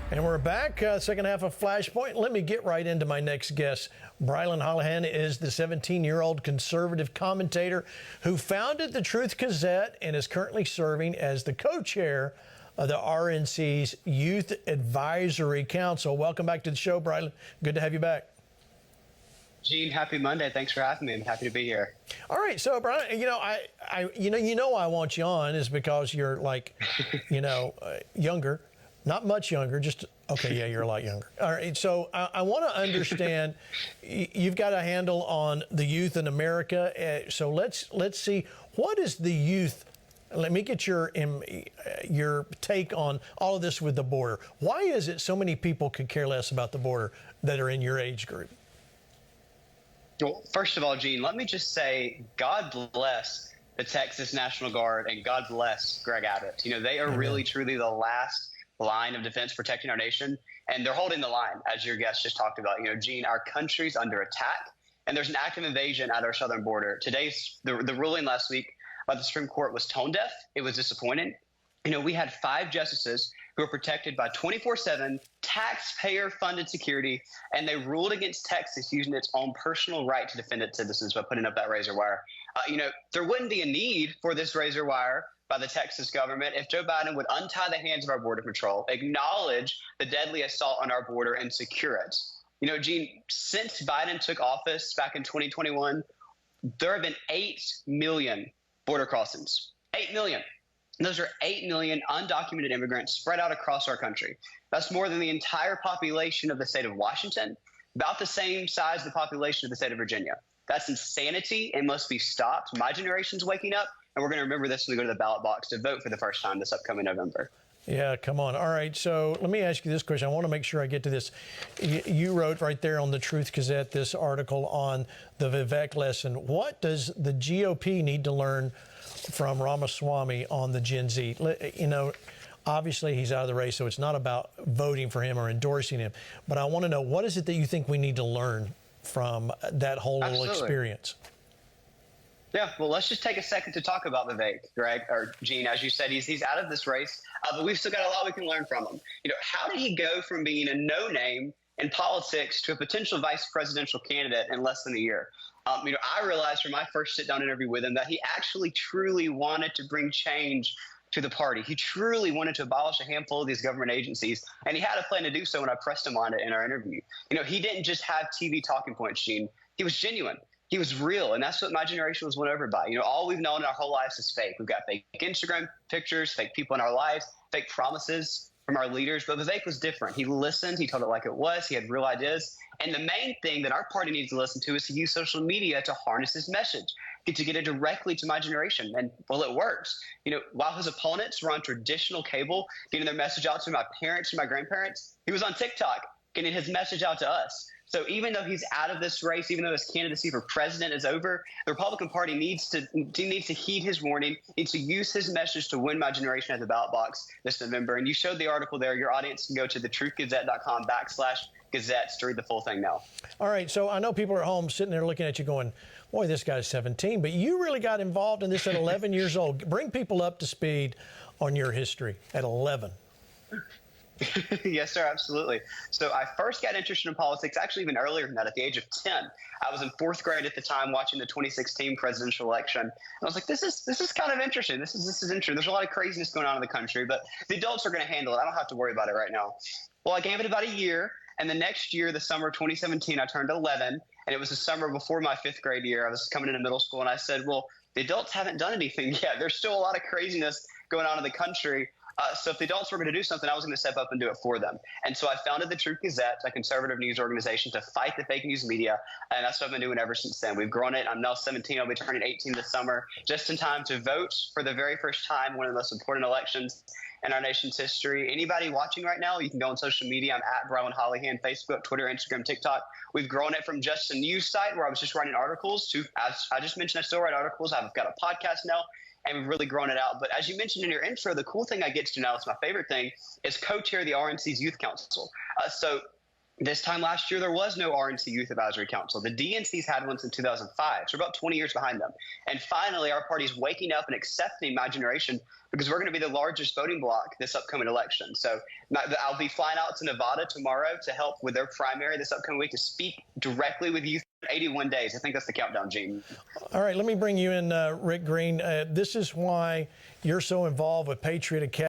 And we're back, second half of FlashPoint. Let me get right into my next guest. Brilyn Hollyhand is the 17-year-old conservative commentator who founded the Truth Gazette and is currently serving as the co-chair of the RNC's Youth Advisory Council. Welcome back to the show, Brilyn. Good to have you back. Gene, happy Monday. Thanks for having me. I'm happy to be here. All right, so Brilyn, I want you on is because you're like, younger. Not much younger, just, okay, yeah, you're a lot younger. All right, so I want to understand, you've got a handle on the youth in America, so let's see, what is the youth, let me get your take on all of this with the border. Why is it so many people could care less about the border that are in your age group? Well, first of all, Gene, let me just say, God bless the Texas National Guard and God bless Greg Abbott. They are really, truly the last line of defense protecting our nation, and they're holding the line, as your guest just talked about. Gene, our country's under attack, and there's an active invasion at our southern border. Today's the ruling last week by the Supreme Court was tone deaf. It was disappointing. We had 5 justices who were protected by 24/7 taxpayer-funded security, and they ruled against Texas using its own personal right to defend its citizens by putting up that razor wire. There wouldn't be a need for this razor wire by the Texas government if Joe Biden would untie the hands of our Border Patrol, acknowledge the deadly assault on our border, and secure it. Gene, since Biden took office back in 2021, there have been 8 million border crossings. 8 million. And those are 8 million undocumented immigrants spread out across our country. That's more than the entire population of the state of Washington, about the same size as the population of the state of Virginia. That's insanity. It must be stopped. My generation's waking up, and we're going to remember this when we go to the ballot box to vote for the first time this upcoming November. Yeah, come on. All right, so let me ask you this question. I want to make sure I get to this. You wrote right there on the Truth Gazette this article on the Vivek lesson. What does the GOP need to learn from Ramaswamy on the Gen Z? Obviously he's out of the race, so it's not about voting for him or endorsing him. But I want to know, what is it that you think we need to learn from that whole little experience? Yeah, well, let's just take a second to talk about Vivek, Greg, or Gene. As you said, he's out of this race, but we've still got a lot we can learn from him. How did he go from being a no-name in politics to a potential vice presidential candidate in less than a year? I realized from my first sit-down interview with him that he actually truly wanted to bring change to the party. He truly wanted to abolish a handful of these government agencies, and he had a plan to do so when I pressed him on it in our interview. He didn't just have TV talking points, Gene. He was genuine. He was real, and that's what my generation was won over by. All we've known our whole lives is fake. We've got fake Instagram pictures, fake people in our lives, fake promises from our leaders. But Vivek was different. He listened. He told it like it was. He had real ideas. And the main thing that our party needs to listen to is to use social media to harness his message, to get it directly to my generation. And, well, it works. While his opponents were on traditional cable, getting their message out to my parents and my grandparents, he was on TikTok getting his message out to us. So even though he's out of this race, even though his candidacy for president is over, the Republican Party needs to heed his warning, needs to use his message to win my generation at the ballot box this November. And you showed the article there. Your audience can go to thetruthgazette.com/Gazette to read the full thing now. All right. So I know people are at home sitting there looking at you going, boy, this guy's 17. But you really got involved in this at 11 years old. Bring people up to speed on your history at 11. Yes, sir, absolutely. So I first got interested in politics actually even earlier than that, at the age of 10. I was in 4th grade at the time watching the 2016 presidential election. And I was like, this is kind of interesting. This is interesting. There's a lot of craziness going on in the country, but the adults are going to handle it. I don't have to worry about it right now. Well, I gave it about a year. And the next year, the summer of 2017, I turned 11. And it was the summer before my 5th grade year. I was coming into middle school, and I said, well, the adults haven't done anything yet. There's still a lot of craziness going on in the country. So if the adults were going to do something, I was going to step up and do it for them. And so I founded the Truth Gazette, a conservative news organization, to fight the fake news media. And that's what I've been doing ever since then. We've grown it. I'm now 17. I'll be turning 18 this summer, just in time to vote for the very first time, one of the most important elections in our nation's history. Anybody watching right now, you can go on social media. I'm at Brilyn Hollyhand, Facebook, Twitter, Instagram, TikTok. We've grown it from just a news site where I was just writing articles to, as I just mentioned, I still write articles. I've got a podcast now, and we've really grown it out. But as you mentioned in your intro, the cool thing I get to now, it's my favorite thing, is co-chair the RNC's Youth Council. So This time last year, there was no RNC Youth Advisory Council. The DNC's had one since 2005, so we're about 20 years behind them. And finally, our party's waking up and accepting my generation because we're going to be the largest voting bloc this upcoming election. So I'll be flying out to Nevada tomorrow to help with their primary this upcoming week to speak directly with youth. 81 days. I think that's the countdown, Gene. All right, let me bring you in, Rick Green. This is why you're so involved with Patriot Academy.